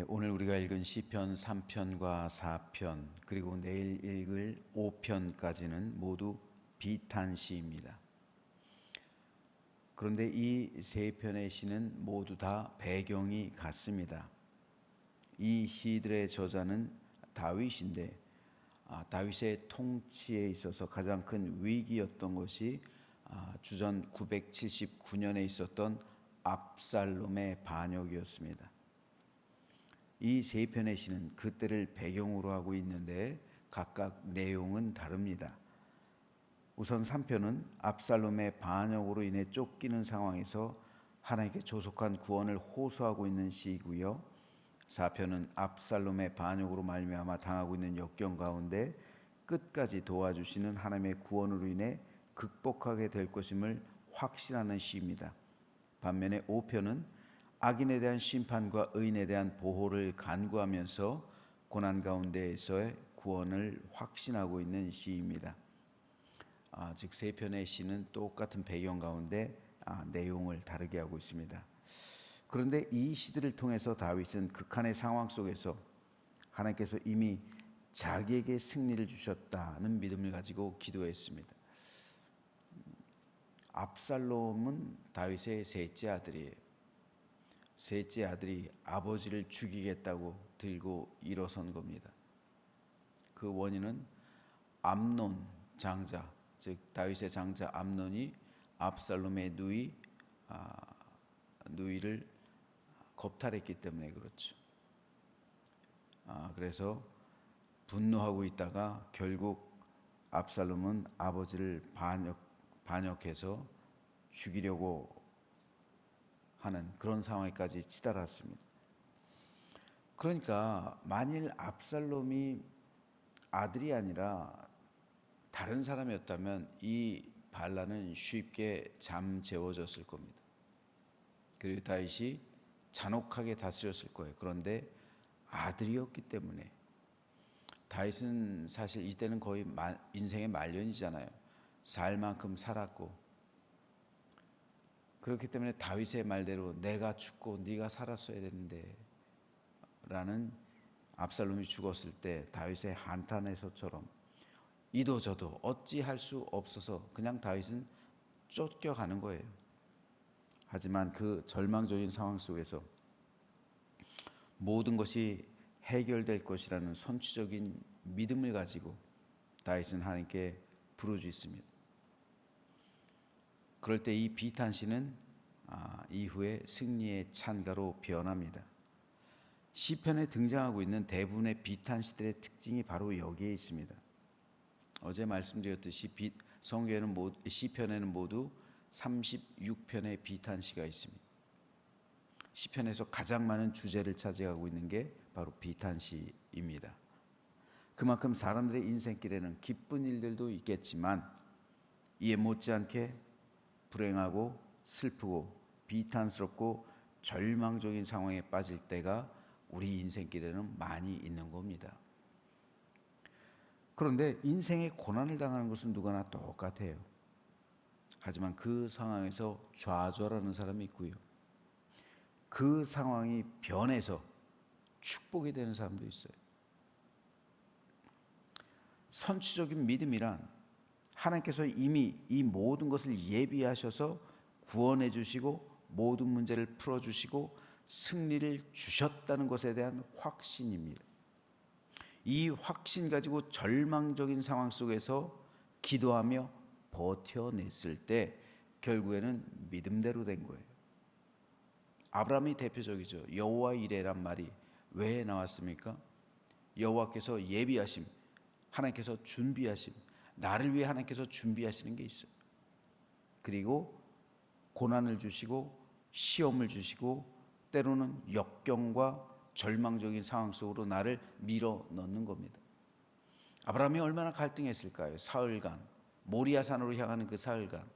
오늘 우리가 읽은 시편 3편과 4편 그리고 내일 읽을 5편까지는 모두 비탄시입니다. 그런데 이 세 편의 시는 모두 다 배경이 같습니다. 이 시들의 저자는 다윗인데 다윗의 통치에 있어서 가장 큰 위기였던 것이 주전 979년에 있었던 압살롬의 반역이었습니다. 이 세 편의 시는 그때를 배경으로 하고 있는데 각각 내용은 다릅니다. 우선 3편은 압살롬의 반역으로 인해 쫓기는 상황에서 하나님께 조속한 구원을 호소하고 있는 시이고요. 4편은 압살롬의 반역으로 말미암아 당하고 있는 역경 가운데 끝까지 도와주시는 하나님의 구원으로 인해 극복하게 될 것임을 확신하는 시입니다. 반면에 5편은 악인에 대한 심판과 의인에 대한 보호를 간구하면서 고난 가운데에서의 구원을 확신하고 있는 시입니다. 즉 세 편의 시는 똑같은 배경 가운데 내용을 다르게 하고 있습니다. 그런데 이 시들을 통해서 다윗은 극한의 상황 속에서 하나님께서 이미 자기에게 승리를 주셨다는 믿음을 가지고 기도했습니다. 압살롬은 다윗의 셋째 아들이에요. 셋째 아들이 아버지를 죽이겠다고 들고 일어선 겁니다. 그 원인은 암논 장자, 즉 다윗의 장자 암논이 압살롬의 누이를 겁탈했기 때문에 그렇죠. 그래서 분노하고 있다가 결국 압살롬은 아버지를 반역해서 죽이려고 하는 그런 상황까지 치달았습니다. 그러니까 만일 압살롬이 아들이 아니라 다른 사람이었다면 이 반란은 쉽게 잠재워졌을 겁니다. 그리고 다윗이 잔혹하게 다스렸을 거예요. 그런데 아들이었기 때문에 다윗은 사실 이때는 거의 인생의 말년이잖아요. 살 만큼 살았고, 그렇기 때문에 다윗의 말대로 내가 죽고 네가 살았어야 되는데 라는 압살롬이 죽었을 때 다윗의 한탄에서처럼 이도 저도 어찌할 수 없어서 그냥 다윗은 쫓겨가는 거예요. 하지만 그 절망적인 상황 속에서 모든 것이 해결될 것이라는 선취적인 믿음을 가지고 다윗은 하나님께 부르짖습니다. 그럴 때 이 비탄시는 이후에 승리의 찬가로 변합니다. 시편에 등장하고 있는 대부분의 비탄시들의 특징이 바로 여기에 있습니다. 어제 말씀드렸듯이 성경에는 시편에는 모두 36편의 비탄시가 있습니다. 시편에서 가장 많은 주제를 차지하고 있는 게 바로 비탄시입니다. 그만큼 사람들의 인생길에는 기쁜 일들도 있겠지만 이에 못지않게 불행하고 슬프고 비탄스럽고 절망적인 상황에 빠질 때가 우리 인생길에는 많이 있는 겁니다. 그런데 인생의 고난을 당하는 것은 누구나 똑같아요. 하지만 그 상황에서 좌절하는 사람이 있고요. 그 상황이 변해서 축복이 되는 사람도 있어요. 선취적인 믿음이란 하나님께서 이미 이 모든 것을 예비하셔서 구원해 주시고 모든 문제를 풀어주시고 승리를 주셨다는 것에 대한 확신입니다. 이 확신 가지고 절망적인 상황 속에서 기도하며 버텨냈을 때 결국에는 믿음대로 된 거예요. 아브라함이 대표적이죠. 여호와 이레란 말이 왜 나왔습니까? 여호와께서 예비하심, 하나님께서 준비하심, 나를 위해 하나님께서 준비하시는 게 있어요. 그리고 고난을 주시고 시험을 주시고 때로는 역경과 절망적인 상황 속으로 나를 밀어 넣는 겁니다. 아브라함이 얼마나 갈등했을까요? 사흘간 모리아산으로 향하는 그 사흘간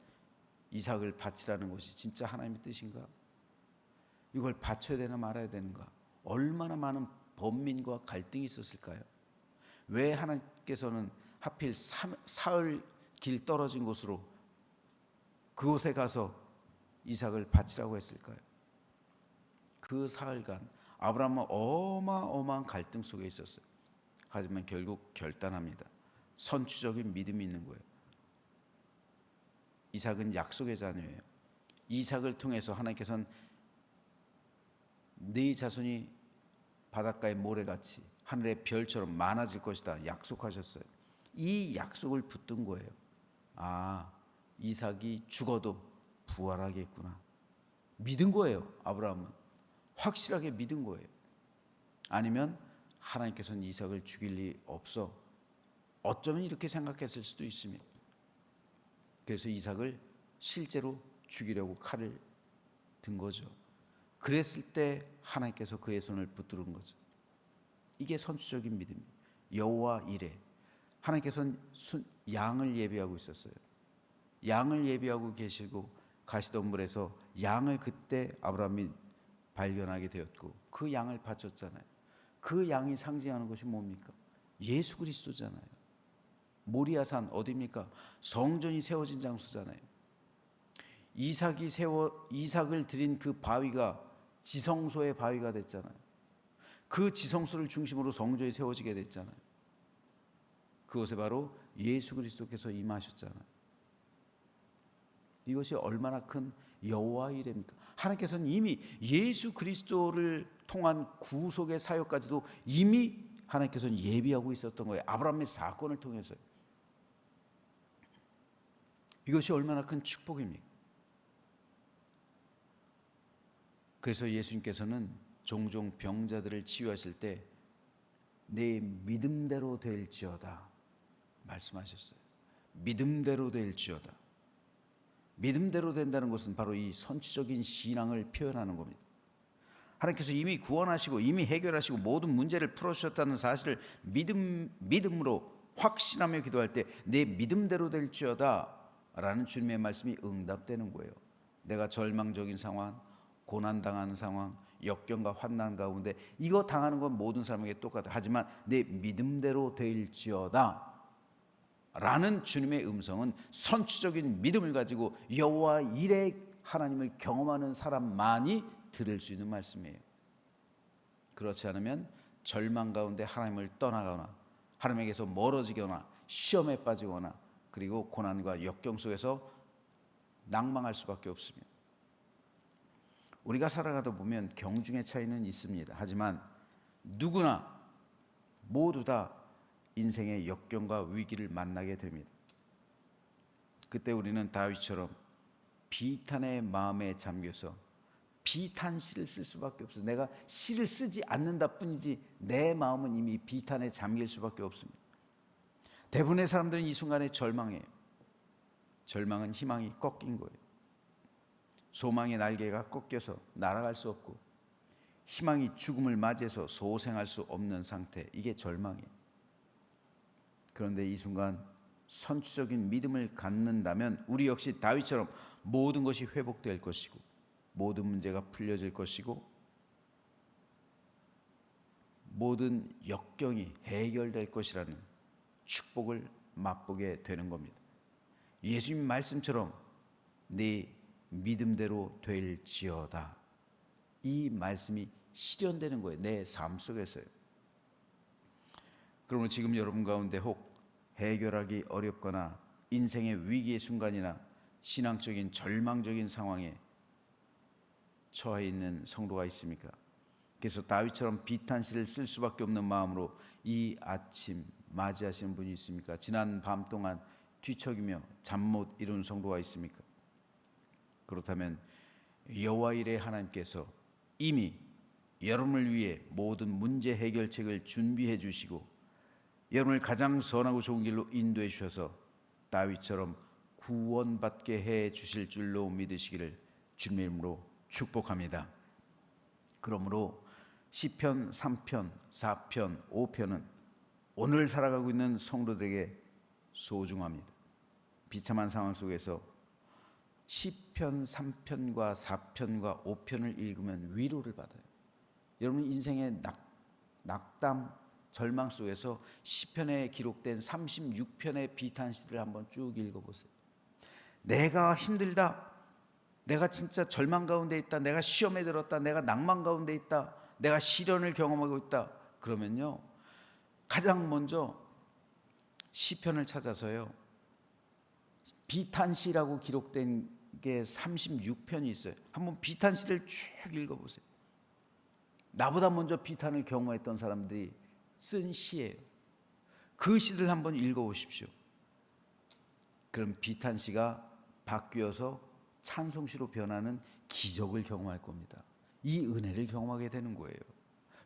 이삭을 바치라는 것이 진짜 하나님의 뜻인가? 이걸 바쳐야 되나 말아야 되는가? 얼마나 많은 번민과 갈등이 있었을까요? 왜 하나님께서는 하필 사흘 길 떨어진 곳으로 그곳에 가서 이삭을 바치라고 했을까요? 그 사흘간 아브라함은 어마어마한 갈등 속에 있었어요. 하지만 결국 결단합니다. 선취적인 믿음이 있는 거예요. 이삭은 약속의 자녀예요. 이삭을 통해서 하나님께서는 네 자손이 바닷가의 모래같이 하늘의 별처럼 많아질 것이다 약속하셨어요. 이 약속을 붙든 거예요. 아, 이삭이 죽어도 부활하겠구나. 믿은 거예요. 아브라함은 확실하게 믿은 거예요. 아니면 하나님께서는 이삭을 죽일 리 없어. 어쩌면 이렇게 생각했을 수도 있습니다. 그래서 이삭을 실제로 죽이려고 칼을 든 거죠. 그랬을 때 하나님께서 그의 손을 붙드는 거죠. 이게 선취적인 믿음이에요. 여호와 이레. 하나님께서는 양을 예비하고 있었어요. 양을 예비하고 계시고 가시던 물에서 양을 그때 아브라함이 발견하게 되었고 그 양을 바쳤잖아요. 그 양이 상징하는 것이 뭡니까? 예수 그리스도잖아요. 모리아산 어디입니까? 성전이 세워진 장소잖아요. 이삭을 드린 그 바위가 지성소의 바위가 됐잖아요. 그 지성소를 중심으로 성전이 세워지게 됐잖아요. 그곳에 바로 예수 그리스도께서 임하셨잖아요. 이것이 얼마나 큰 여호와 이레입니까? 하나님께서는 이미 예수 그리스도를 통한 구속의 사역까지도 이미 하나님께서는 예비하고 있었던 거예요. 아브라함의 사건을 통해서요. 이것이 얼마나 큰 축복입니까? 그래서 예수님께서는 종종 병자들을 치유하실 때 내 믿음대로 될지어다 말씀하셨어요. 믿음대로 될지어다. 믿음대로 된다는 것은 바로 이 선취적인 신앙을 표현하는 겁니다. 하나님께서 이미 구원하시고 이미 해결하시고 모든 문제를 풀어주셨다는 사실을 믿음으로 확신하며 기도할 때 내 믿음대로 될지어다 라는 주님의 말씀이 응답되는 거예요. 내가 절망적인 상황, 고난당하는 상황, 역경과 환난 가운데 이거 당하는 건 모든 사람에게 똑같아. 하지만 내 믿음대로 될지어다 라는 주님의 음성은 선취적인 믿음을 가지고 여호와 이레 하나님을 경험하는 사람만이 들을 수 있는 말씀이에요. 그렇지 않으면 절망 가운데 하나님을 떠나거나 하나님에게서 멀어지거나 시험에 빠지거나 그리고 고난과 역경 속에서 낭망할 수밖에 없습니다. 우리가 살아가다 보면 경중의 차이는 있습니다. 하지만 누구나 모두 다 인생의 역경과 위기를 만나게 됩니다. 그때 우리는 다윗처럼 비탄의 마음에 잠겨서 비탄시를 쓸 수밖에 없어요. 내가 시를 쓰지 않는다 뿐이지 내 마음은 이미 비탄에 잠길 수밖에 없습니다. 대부분의 사람들은 이 순간에 절망해요. 절망은 희망이 꺾인 거예요. 소망의 날개가 꺾여서 날아갈 수 없고 희망이 죽음을 맞이해서 소생할 수 없는 상태, 이게 절망이에요. 그런데 이 순간 선취적인 믿음을 갖는다면 우리 역시 다윗처럼 모든 것이 회복될 것이고 모든 문제가 풀려질 것이고 모든 역경이 해결될 것이라는 축복을 맛보게 되는 겁니다. 예수님 말씀처럼 네 믿음대로 될지어다. 이 말씀이 실현되는 거예요. 내 삶 속에서요. 그러므로 지금 여러분 가운데 혹 해결하기 어렵거나 인생의 위기의 순간이나 신앙적인 절망적인 상황에 처해 있는 성도가 있습니까? 그래서 다윗처럼 비탄시를 쓸 수밖에 없는 마음으로 이 아침 맞이하시는 분이 있습니까? 지난 밤 동안 뒤척이며 잠 못 이룬 성도가 있습니까? 그렇다면 여호와 이레 하나님께서 이미 여러분을 위해 모든 문제 해결책을 준비해 주시고 여러분을 가장 선하고 좋은 길로 인도해 주셔서 다윗처럼 구원받게 해 주실 줄로 믿으시기를 주님의 이름으로 축복합니다. 그러므로 시편 3편, 4편, 5편은 오늘 살아가고 있는 성도들에게 소중합니다. 비참한 상황 속에서 시편 3편과 4편과 5편을 읽으면 위로를 받아요. 여러분 인생의 낙담, 절망 속에서 시편에 기록된 36편의 비탄시들을 한번 쭉 읽어보세요. 내가 힘들다, 내가 진짜 절망 가운데 있다, 내가 시험에 들었다, 내가 낭만 가운데 있다, 내가 시련을 경험하고 있다. 그러면요, 가장 먼저 시편을 찾아서요, 비탄시라고 기록된 게 36편이 있어요. 한번 비탄시를 쭉 읽어보세요. 나보다 먼저 비탄을 경험했던 사람들이 쓴 시예요. 그 시를 한번 읽어보십시오. 그럼 비탄시가 바뀌어서 찬송시로 변하는 기적을 경험할 겁니다. 이 은혜를 경험하게 되는 거예요.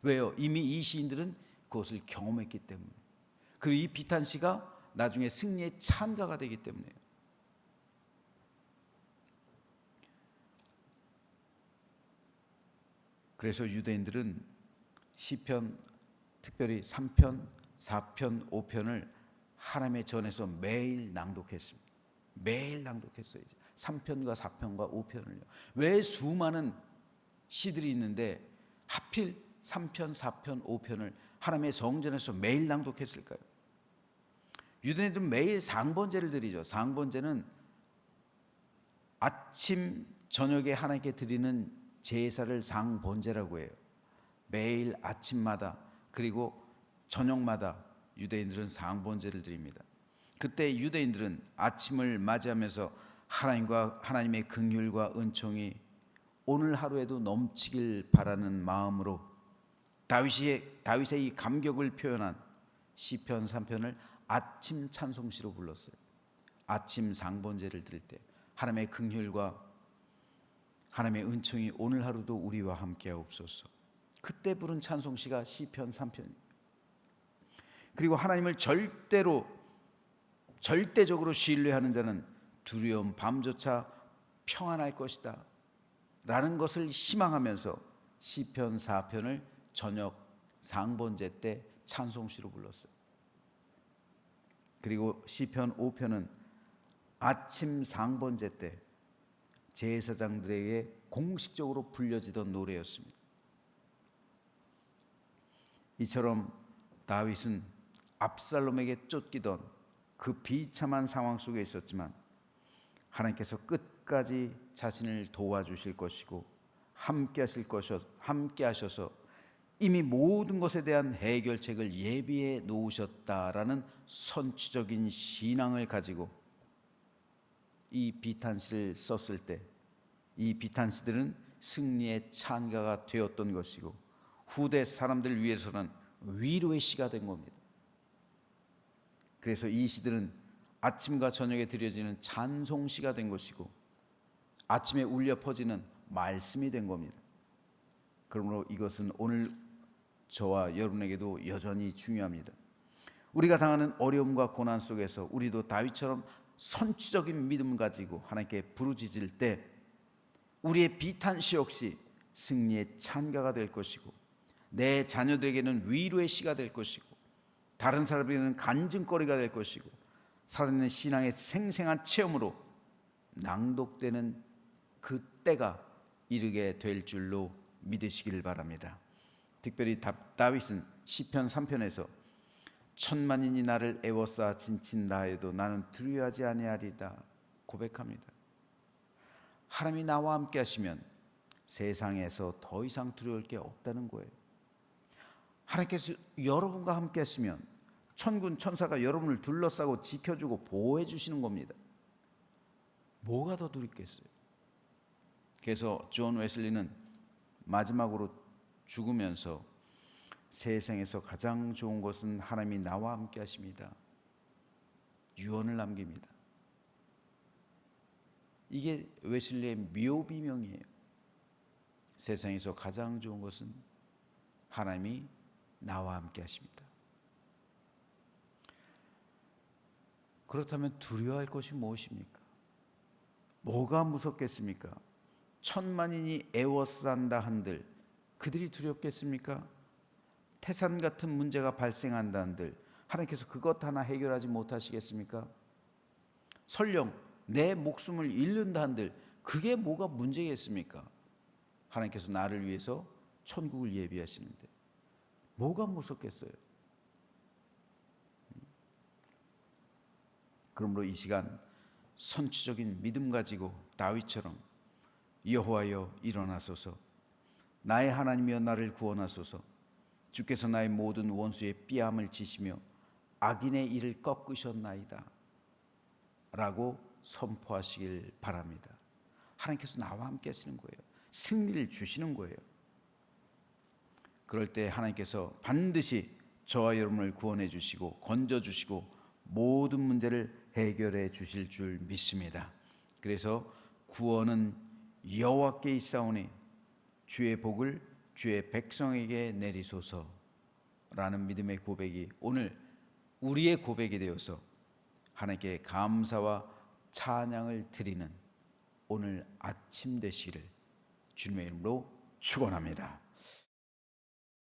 왜요? 이미 이 시인들은 그것을 경험했기 때문에. 그리고 이 비탄시가 나중에 승리의 찬가가 되기 때문에요. 그래서 유대인들은 시편, 특별히 3편, 4편, 5편을 하나님의 전에서 매일 낭독했습니다. 매일 낭독했어요. 3편과 4편과 5편을요. 왜 수많은 시들이 있는데 하필 3편, 4편, 5편을 하나님의 성전에서 매일 낭독했을까요? 유대인들은 매일 상번제를 드리죠. 상번제는 아침, 저녁에 하나님께 드리는 제사를 상번제라고 해요. 매일 아침마다 그리고 저녁마다 유대인들은 상번제를 드립니다. 그때 유대인들은 아침을 맞이하면서 하나님과 하나님의 긍휼과 은총이 오늘 하루에도 넘치길 바라는 마음으로 다윗의 이 감격을 표현한 시편 3편을 아침 찬송시로 불렀어요. 아침 상번제를 드릴 때 하나님의 긍휼과 하나님의 은총이 오늘 하루도 우리와 함께하옵소서. 그때 부른 찬송시가 시편 3편입니다. 그리고 하나님을 절대적으로 신뢰하는 자는 두려움 밤조차 평안할 것이다 라는 것을 희망하면서 시편 4편을 저녁 상번제 때 찬송시로 불렀어요. 그리고 시편 5편은 아침 상번제 때 제사장들에게 공식적으로 불려지던 노래였습니다. 이처럼 다윗은 압살롬에게 쫓기던 그 비참한 상황 속에 있었지만 하나님께서 끝까지 자신을 도와주실 것이고 함께 하셔서 이미 모든 것에 대한 해결책을 예비해 놓으셨다라는 선취적인 신앙을 가지고 이 비탄시를 썼을 때 이 비탄시들은 승리의 찬가가 되었던 것이고 후대 사람들을 위해서는 위로의 시가 된 겁니다. 그래서 이 시들은 아침과 저녁에 드려지는 찬송시가 된 것이고 아침에 울려 퍼지는 말씀이 된 겁니다. 그러므로 이것은 오늘 저와 여러분에게도 여전히 중요합니다. 우리가 당하는 어려움과 고난 속에서 우리도 다윗처럼 선취적인 믿음을 가지고 하나님께 부르짖을 때 우리의 비탄시 역시 승리의 찬가가 될 것이고 내 자녀들에게는 위로의 시가 될 것이고 다른 사람에게는 간증거리가 될 것이고 살아있는 신앙의 생생한 체험으로 낭독되는 그 때가 이르게 될 줄로 믿으시기를 바랍니다. 특별히 다윗은 시편 3편에서 천만인이 나를 애워싸 진친다 해도 나는 두려워하지 아니하리다 고백합니다. 하나님이 나와 함께 하시면 세상에서 더 이상 두려울 게 없다는 거예요. 하나님께서 여러분과 함께 하시면 천군 천사가 여러분을 둘러싸고 지켜주고 보호해 주시는 겁니다. 뭐가 더 두렵겠어요? 그래서 존 웨슬리는 마지막으로 죽으면서 세상에서 가장 좋은 것은 하나님이 나와 함께 하십니다. 유언을 남깁니다. 이게 웨슬리의 묘비명이에요. 세상에서 가장 좋은 것은 하나님이 나와 함께 하십니다. 그렇다면 두려워할 것이 무엇입니까? 뭐가 무섭겠습니까? 천만인이 애워싼다 한들 그들이 두렵겠습니까? 태산 같은 문제가 발생한다 한들 하나님께서 그것 하나 해결하지 못하시겠습니까? 설령 내 목숨을 잃는다 한들 그게 뭐가 문제겠습니까? 하나님께서 나를 위해서 천국을 예비하시는데 뭐가 무섭겠어요? 그러므로 이 시간 선취적인 믿음 가지고 다윗처럼 여호와여 일어나소서 나의 하나님이여 나를 구원하소서. 주께서 나의 모든 원수의 삐암을 치시며 악인의 일을 꺾으셨나이다 라고 선포하시길 바랍니다. 하나님께서 나와 함께 하시는 거예요. 승리를 주시는 거예요. 그럴 때 하나님께서 반드시 저와 여러분을 구원해 주시고 건져 주시고 모든 문제를 해결해 주실 줄 믿습니다. 그래서 구원은 여호와께 있사오니 주의 복을 주의 백성에게 내리소서라는 믿음의 고백이 오늘 우리의 고백이 되어서 하나님께 감사와 찬양을 드리는 오늘 아침 되시기를 주님의 이름으로 축원합니다.